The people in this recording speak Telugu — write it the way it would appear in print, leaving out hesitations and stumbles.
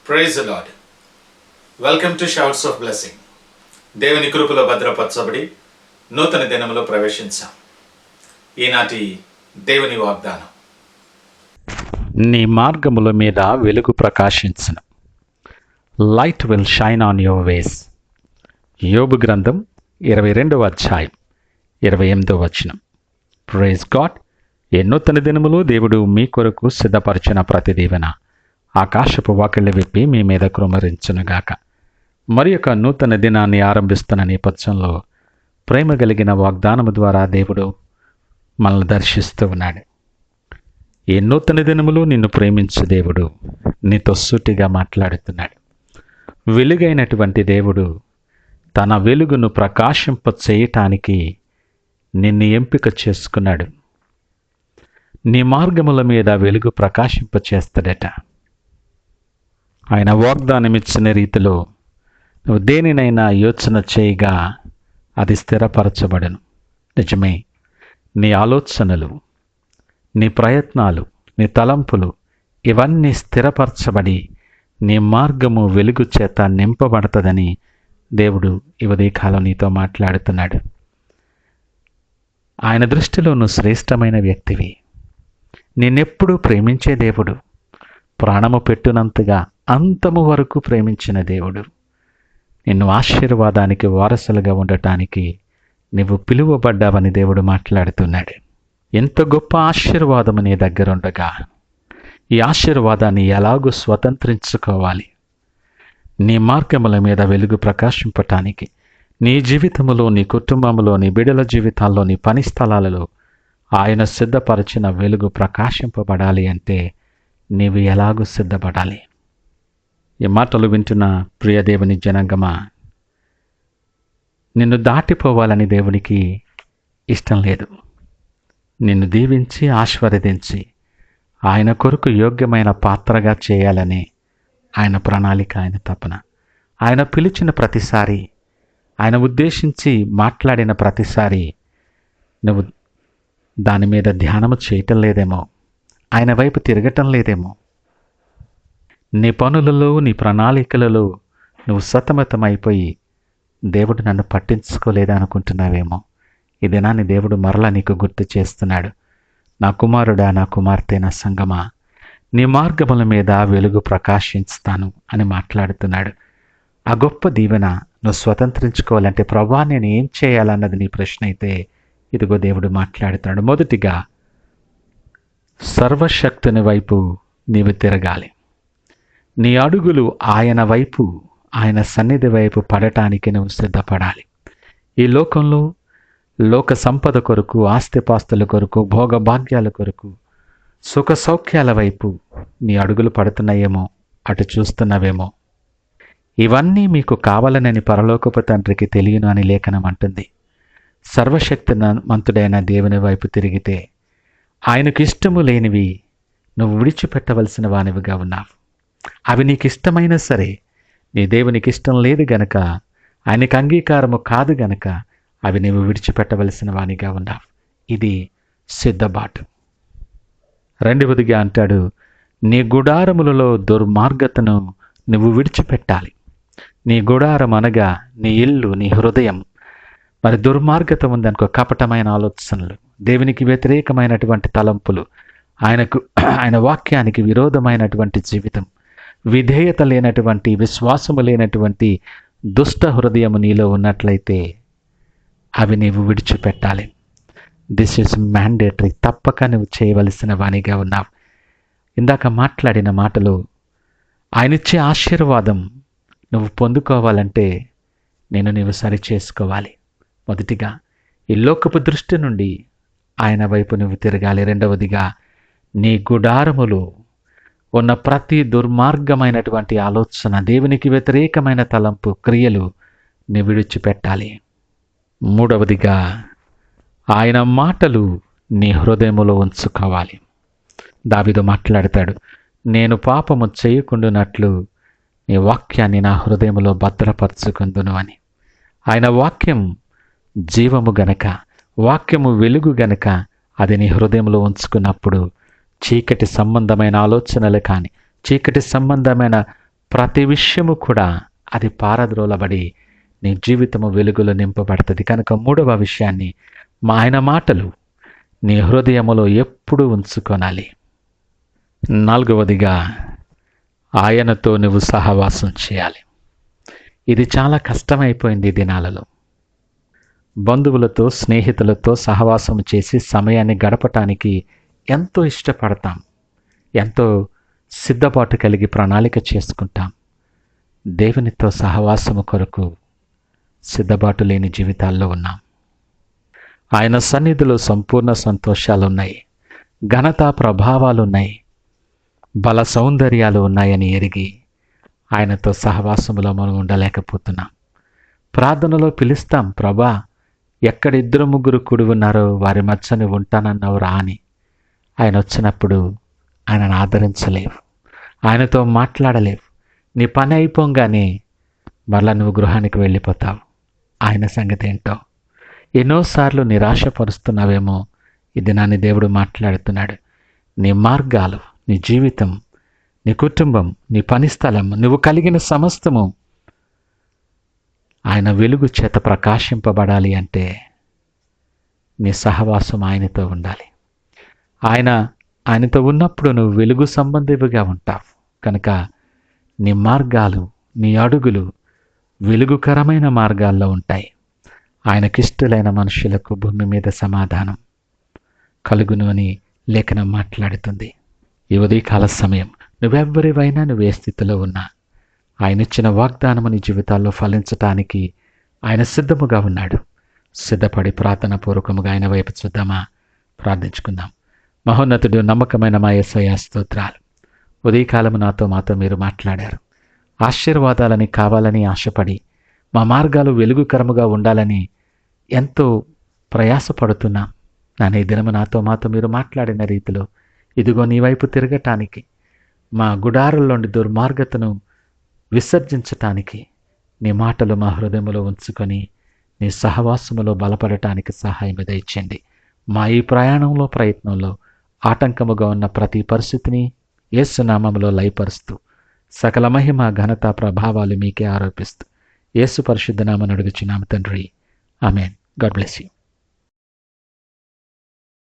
Praise the lord. Welcome to shouts of blessing. దేవుని కృపలో భద్రపరచబడి నూతన దినములో ప్రవేశించాం. ఈనాటి దేవుని వాగ్దానం, నీ మార్గముల మీద వెలుగు ప్రకాశించును. Light will shine on your ways. యోబు గ్రంథం 22వ అధ్యాయం 28వ వచనం. Praise God. ఈ నూతన దినములో దేవుడు మీ కొరకు సిద్ధపరిచిన ప్రతి దీవెన ఆకాశపు వాకిళ్ళు విప్పి మీ మీద కృమరించునుగాక. మరి యొక్క నూతన దినాన్ని ఆరంభిస్తున్న నేపథ్యంలో ప్రేమ కలిగిన వాగ్దానము ద్వారా దేవుడు మనల్ని దర్శిస్తూ ఉన్నాడు. ఈ నూతన దినములు నిన్ను ప్రేమించు దేవుడు నీతో సూటిగా మాట్లాడుతున్నాడు. వెలుగైనటువంటి దేవుడు తన వెలుగును ప్రకాశింప చేయటానికి నిన్ను ఎంపిక చేసుకున్నాడు. నీ మార్గముల మీద వెలుగు ప్రకాశింప చేస్తాడట. ఆయన వాగ్దానం ఇచ్చిన రీతిలో నువ్వు దేనినైనా యోచన చేయగా అది స్థిరపరచబడను. నిజమే, నీ ఆలోచనలు, నీ ప్రయత్నాలు, నీ తలంపులు ఇవన్నీ స్థిరపరచబడి నీ మార్గము వెలుగు చేత నింపబడుతుందని దేవుడు ఈ ఉదయకాలం నీతో మాట్లాడుతున్నాడు. ఆయన దృష్టిలో నువ్వు శ్రేష్టమైన వ్యక్తివి. నిన్నెప్పుడూ ప్రేమించే దేవుడు, ప్రాణము పెట్టునంతగా అంతము వరకు ప్రేమించిన దేవుడు, నిన్ను ఆశీర్వాదానికి వారసులుగా ఉండటానికి నువ్వు పిలువబడ్డావని దేవుడు మాట్లాడుతున్నాడు. ఎంత గొప్ప ఆశీర్వాదము నీ దగ్గర ఉండగా ఈ ఆశీర్వాదాన్ని ఎలాగూ స్వతంత్రించుకోవాలి? నీ మార్గముల మీద వెలుగు ప్రకాశింపటానికి నీ జీవితంలో, నీ కుటుంబంలో, నీ బిడ్డల జీవితాల్లో, నీ పని స్థలాలలో ఆయన సిద్ధపరిచిన వెలుగు ప్రకాశింపబడాలి అంటే నీవు ఎలాగూ సిద్ధపడాలి? ఈ మాటలు వింటున్న ప్రియ దేవుని జనాంగమా, నిన్ను దాటిపోవాలని దేవునికి ఇష్టం లేదు. నిన్ను దీవించి ఆశీర్వదించి ఆయన కొరకు యోగ్యమైన పాత్రగా చేయాలని ఆయన ప్రణాళిక, ఆయన తపన. ఆయన పిలిచిన ప్రతిసారి, ఆయన ఉద్దేశించి మాట్లాడిన ప్రతిసారి నువ్వు దాని మీద ధ్యానము చేయటం లేదేమో, ఆయన వైపు తిరగటం లేదేమో, నీ పనులలో, నీ ప్రణాళికలలో నువ్వు సతమతమైపోయి దేవుడు నన్ను పట్టించుకోలేదా అనుకుంటున్నావేమో. ఈ దినాన్ని దేవుడు మరలా నీకు గుర్తు చేస్తున్నాడు. నా కుమారుడా, నా కుమార్తె, నా సంగమా, నీ మార్గముల మీద వెలుగు ప్రకాశిస్తాను అని మాట్లాడుతున్నాడు. ఆ గొప్ప దీవెన నువ్వు స్వతంత్రించుకోవాలంటే, ప్రభువా నేను ఏం చేయాలన్నది నీ ప్రశ్న అయితే, ఇదిగో దేవుడు మాట్లాడుతున్నాడు. మొదటిగా సర్వశక్తుని వైపు నీవు తిరగాలి. నీ అడుగులు ఆయన వైపు, ఆయన సన్నిధి వైపు పడటానికి నువ్వు సిద్ధపడాలి. ఈ లోకంలో లోక సంపద కొరకు, ఆస్తిపాస్తుల కొరకు, భోగభాగ్యాల కొరకు, సుఖ సౌఖ్యాల వైపు నీ అడుగులు పడుతున్నాయేమో, అటు చూస్తున్నావేమో. ఇవన్నీ మీకు కావాలనని పరలోకపు తండ్రికి తెలియను అని లేఖనం అంటుంది. సర్వశక్తిమంతుడైన దేవుని వైపు తిరిగితే ఆయనకు ఇష్టము లేనివి నువ్వు విడిచిపెట్టవలసిన వానివిగా ఉన్నావు. అవి నీకు ఇష్టమైనా సరే, నీ దేవునికి ఇష్టం లేదు గనక, ఆయనకు అంగీకారము కాదు గనక అవి నువ్వు విడిచిపెట్టవలసిన వానిగా ఉన్నావు. ఇది సిద్ధబాటు. రెండవదిగా అంటాడు, నీ గుడారములలో దుర్మార్గతను నువ్వు విడిచిపెట్టాలి. నీ గుడారం అనగా నీ ఇల్లు, నీ హృదయం. మరి దుర్మార్గత ఉందనుకో, కపటమైన ఆలోచనలు, దేవునికి వ్యతిరేకమైనటువంటి తలంపులు, ఆయన వాక్యానికి విరోధమైనటువంటి జీవితం, విధేయత లేనటువంటి, విశ్వాసము లేనటువంటి దుష్ట హృదయము నీలో ఉన్నట్లయితే అవి నీవు విడిచిపెట్టాలి. This is mandatory. తప్పక నువ్వు చేయవలసిన వానిగా ఉన్నావు. ఇందాక మాట్లాడిన మాటలు, ఆయనిచ్చే ఆశీర్వాదం నువ్వు పొందుకోవాలంటే నీవు సరి చేసుకోవాలి. మొదటిగా ఈ లోకపు దృష్టి నుండి ఆయన వైపు నువ్వు తిరగాలి. రెండవదిగా నీ గుడారములు ఉన్న ప్రతి దుర్మార్గమైనటువంటి ఆలోచన, దేవునికి వ్యతిరేకమైన తలంపు, క్రియలు నువ్వు విడిచిపెట్టాలి. మూడవదిగా ఆయన మాటలు నీ హృదయములో ఉంచుకోవాలి. దావీదు మాట్లాడతాడు, నేను పాపము చేయకుండానట్లు నీ వాక్యాన్ని నా హృదయములో భద్రపరచుకుందును అని. ఆయన వాక్యం జీవము గనక, వాక్యము వెలుగు గనక అది నీ హృదయంలో ఉంచుకున్నప్పుడు చీకటి సంబంధమైన ఆలోచనలు కానీ, చీకటి సంబంధమైన ప్రతి విషయము కూడా అది పారద్రోలబడి నీ జీవితము వెలుగులో నింపబడుతుంది. కనుక మూడవ విషయాన్ని, ఆయన మాటలు నీ హృదయములో ఎప్పుడూ ఉంచుకొనాలి. నాలుగవదిగా, ఆయనతో నువ్వు సహవాసం చేయాలి. ఇది చాలా కష్టమైపోయింది ఈ దినాలలో. బంధువులతో, స్నేహితులతో సహవాసం చేసి సమయాన్ని గడపటానికి ఎంతో ఇష్టపడతాం, ఎంతో సిద్ధపాటు కలిగి ప్రణాళిక చేసుకుంటాం. దేవునితో సహవాసము కొరకు సిద్ధపాటు లేని జీవితాల్లో ఉన్నాం. ఆయన సన్నిధిలో సంపూర్ణ సంతోషాలున్నాయి, ఘనత ప్రభావాలున్నాయి, బల సౌందర్యాలు ఉన్నాయని ఎరిగి ఆయనతో సహవాసములో మనం ఉండలేకపోతున్నాం. ప్రార్థనలో పిలుస్తాం, ప్రభా ఎక్కడ 2-3 కూడి ఉన్నారో వారి మధ్యన ఉంటానన్నావు రా అని. ఆయన వచ్చినప్పుడు ఆయనను ఆదరించలేవు, ఆయనతో మాట్లాడలేవు. నీ పని అయిపోగానే మరలా నువ్వు గృహానికి వెళ్ళిపోతావు. ఆయన సంగతి ఏంటో ఎన్నోసార్లు నిరాశపరుస్తున్నావేమో. ఈ దినాన్ని దేవుడు మాట్లాడుతున్నాడు. నీ మార్గాలు, నీ జీవితం, నీ కుటుంబం, నీ పని స్థలం, నువ్వు కలిగిన సమస్తము ఆయన వెలుగు చేత ప్రకాశింపబడాలి అంటే నీ సహవాసం ఆయనతో ఉండాలి. ఆయనతో ఉన్నప్పుడు నువ్వు వెలుగు సంబంధివిగా ఉంటావు. కనుక నీ మార్గాలు, నీ అడుగులు వెలుగుకరమైన మార్గాల్లో ఉంటాయి. ఆయనకిష్టులైన మనుషులకు భూమి మీద సమాధానం కలుగును అని లేఖనం మాట్లాడుతుంది. ఈ ఉదయకాల సమయం నువ్వెవ్వరివైనా, నువ్వు ఏ స్థితిలో ఉన్నా, ఆయన ఇచ్చిన వాగ్దానము నీ జీవితాల్లో ఫలించటానికి ఆయన సిద్ధముగా ఉన్నాడు. సిద్ధపడి ప్రార్థనాపూర్వకముగా ఆయన వైపు చూద్దామా? ప్రార్థించుకుందాం. మహోన్నతుడు, నమ్మకమైన మా యేసయ్య స్తోత్రాలు. ఉదయకాలము మాతో మీరు మాట్లాడారు. ఆశీర్వాదాలని కావాలని ఆశపడి మా మార్గాలు వెలుగుకరముగా ఉండాలని ఎంతో ప్రయాసపడుతున్నాం. నాన్న, ఈ దినము మాతో మీరు మాట్లాడిన రీతిలో ఇదిగో నీ వైపు తిరగటానికి, మా గుడారుల్లోని దుర్మార్గతను విసర్జించటానికి నీ మాటలు మా హృదయంలో ఉంచుకొని నీ సహవాసములో బలపడటానికి సహాయం దయచేయండి. మా ఈ ప్రయత్నంలో ఆటంకముగా ఉన్న ప్రతి పరిస్థితిని యేసు నామములో లయపరుస్తూ సకల మహిమ, ఘనత, ప్రభావాలు మీకే ఆరోపిస్తూ యేసు పరిశుద్ధ నామమున అడుగుచున్నాము తండ్రి. ఆమేన్. God bless you.